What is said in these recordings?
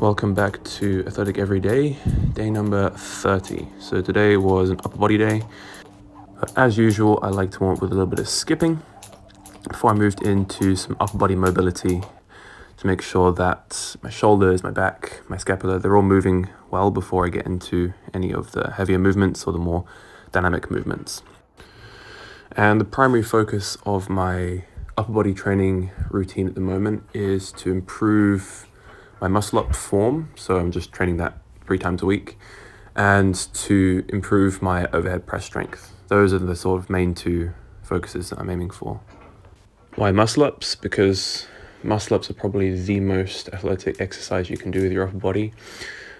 Welcome back to Athletic Everyday, day number 30. So today was an upper body day. As usual, I like to warm up with a little bit of skipping before I moved into some upper body mobility to make sure that my shoulders, my back, my scapula, they're all moving well before I get into any of the heavier movements or the more dynamic movements. And the primary focus of my upper body training routine at the moment is to improve my muscle up form, so I'm just training that 3 times a week, and to improve my overhead press strength. Those are the sort of main 2 focuses that I'm aiming for. Why muscle ups? Because muscle ups are probably the most athletic exercise you can do with your upper body.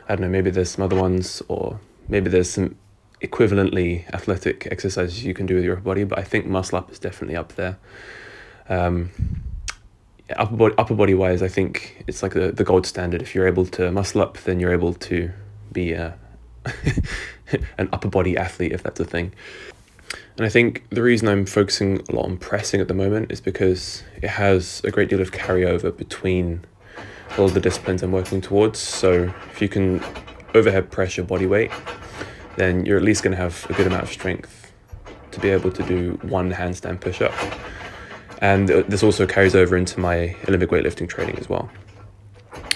I don't know, maybe there's some other ones, or maybe there's some equivalently athletic exercises you can do with your upper body, but I think muscle up is definitely up there. Upper body wise, I think it's like the gold standard. If you're able to muscle up, then you're able to be an upper body athlete, if that's a thing. And I think the reason I'm focusing a lot on pressing at the moment is because it has a great deal of carryover between all of the disciplines I'm working towards. So if you can overhead press your body weight, then you're at least going to have a good amount of strength to be able to do one handstand push-up. And this also carries over into my Olympic weightlifting training as well.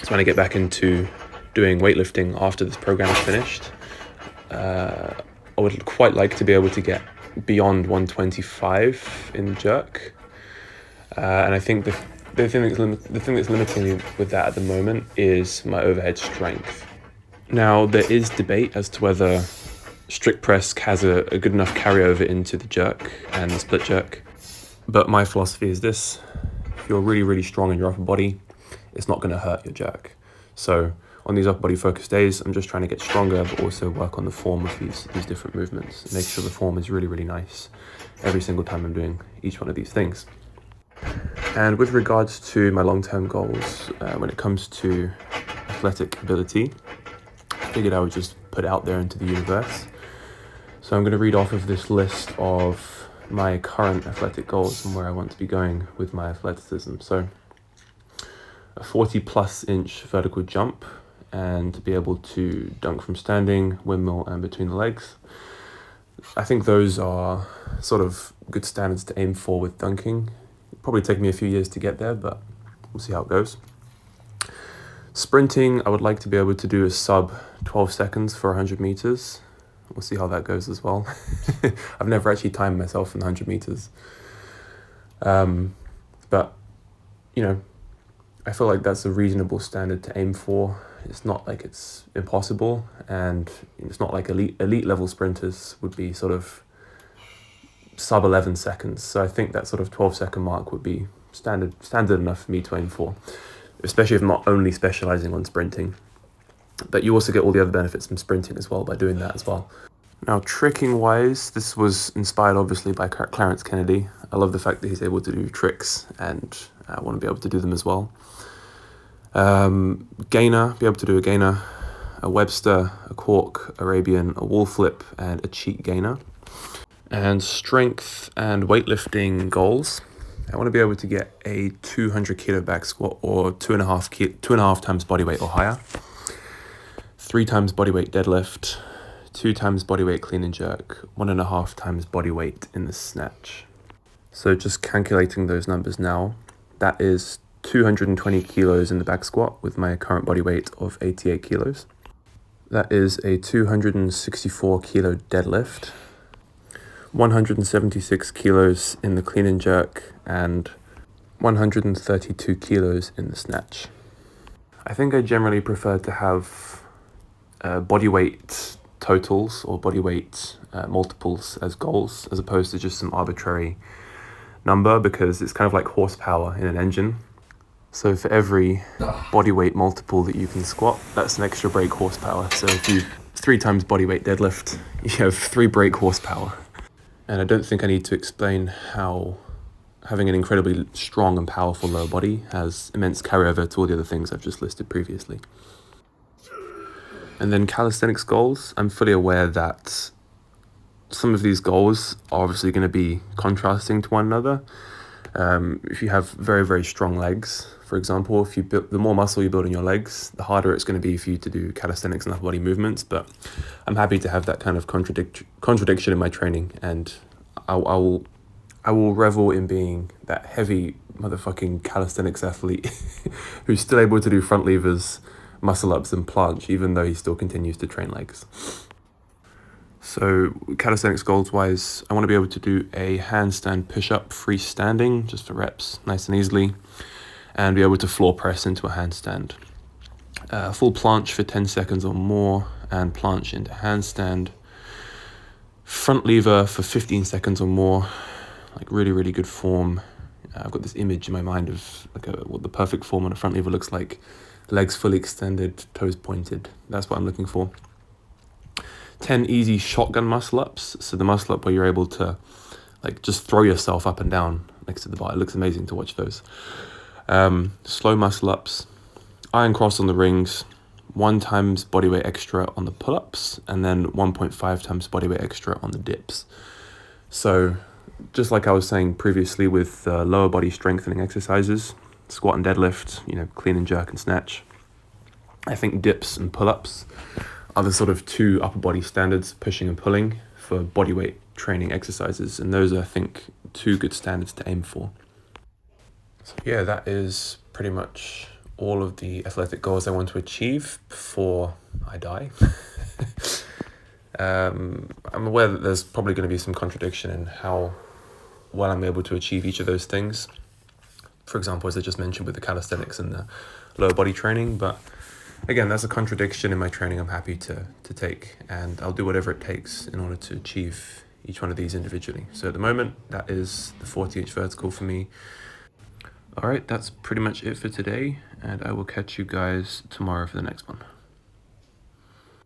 So when I get back into doing weightlifting after this program is finished, I would quite like to be able to get beyond 125 in jerk. And I think the thing that's limiting me with that at the moment is my overhead strength. Now, there is debate as to whether strict press has a good enough carryover into the jerk and the split jerk. But my philosophy is this: if you're really, really strong in your upper body, it's not going to hurt your jerk. So on these upper body focused days, I'm just trying to get stronger, but also work on the form of these different movements and make sure the form is really, really nice every single time I'm doing each one of these things. And with regards to my long-term goals, when it comes to athletic ability, I figured I would just put it out there into the universe. So I'm going to read off of this list of my current athletic goals and where I want to be going with my athleticism. So a 40 plus inch vertical jump, and to be able to dunk from standing, windmill, and between the legs. I think those are sort of good standards to aim for with dunking. It'll probably take me a few years to get there, but we'll see how it goes. Sprinting, I would like to be able to do a sub 12 seconds for 100 meters. We'll see how that goes as well. I've never actually timed myself in 100 meters. But, you know, I feel like that's a reasonable standard to aim for. It's not like it's impossible, and it's not like elite level sprinters would be sort of sub 11 seconds. So I think that sort of 12-second mark would be standard enough for me to aim for, especially if I'm not only specializing on sprinting. But you also get all the other benefits from sprinting as well by doing that as well. Now, tricking wise, this was inspired obviously by Clarence Kennedy. I love the fact that he's able to do tricks, and I want to be able to do them as well. Gainer, be able to do a gainer, a Webster, a cork, Arabian, a wall flip, and a cheat gainer. And strength and weightlifting goals. I want to be able to get a 200 kilo back squat, or 2.5 times body weight or higher. 3 times body weight deadlift, 2 times body weight clean and jerk, 1.5 times body weight in the snatch. So just calculating those numbers now, that is 220 kilos in the back squat with my current body weight of 88 kilos. That is a 264 kilo deadlift, 176 kilos in the clean and jerk, and 132 kilos in the snatch. I think I generally prefer to have body weight totals or body weight multiples as goals, as opposed to just some arbitrary number, because it's kind of like horsepower in an engine. So for every body weight multiple that you can squat, that's an extra brake horsepower. So if you 3 times body weight deadlift, you have 3 brake horsepower. And I don't think I need to explain how having an incredibly strong and powerful lower body has immense carryover to all the other things I've just listed previously. And then calisthenics goals, I'm fully aware that some of these goals are obviously going to be contrasting to one another. If you have very, very strong legs, For example, if you build, the more muscle you build in your legs, the harder it's going to be for you to do calisthenics and upper body movements. But I'm happy to have that kind of contradiction in my training, and I will revel in being that heavy motherfucking calisthenics athlete who's still able to do front levers, muscle ups, and planche, even though he still continues to train legs. So calisthenics goals wise, I want to be able to do a handstand push-up freestanding, just for reps, nice and easily, and be able to floor press into a handstand. Full planche for 10 seconds or more, and planche into handstand. Front lever for 15 seconds or more, like really, really good form. I've got this image in my mind of like what the perfect form on a front lever looks like. Legs fully extended, toes pointed. That's what I'm looking for. 10 easy shotgun muscle ups. So the muscle up where you're able to like just throw yourself up and down next to the bar. It looks amazing to watch those. Slow muscle ups, iron cross on the rings, 1 times bodyweight extra on the pull-ups, and then 1.5 times bodyweight extra on the dips. So just like I was saying previously with lower body strengthening exercises, squat and deadlift, clean and jerk and snatch, I think dips and pull-ups are the sort of 2 upper body standards, pushing and pulling, for bodyweight training exercises. And those are, I think, 2 good standards to aim for. So yeah, that is pretty much all of the athletic goals I want to achieve before I die. I'm aware that there's probably going to be some contradiction in how well I'm able to achieve each of those things. For example, as I just mentioned with the calisthenics and the lower body training, but again, that's a contradiction in my training I'm happy to take, and I'll do whatever it takes in order to achieve each one of these individually. So at the moment, that is the 40-inch vertical for me. All right, that's pretty much it for today, and I will catch you guys tomorrow for the next one.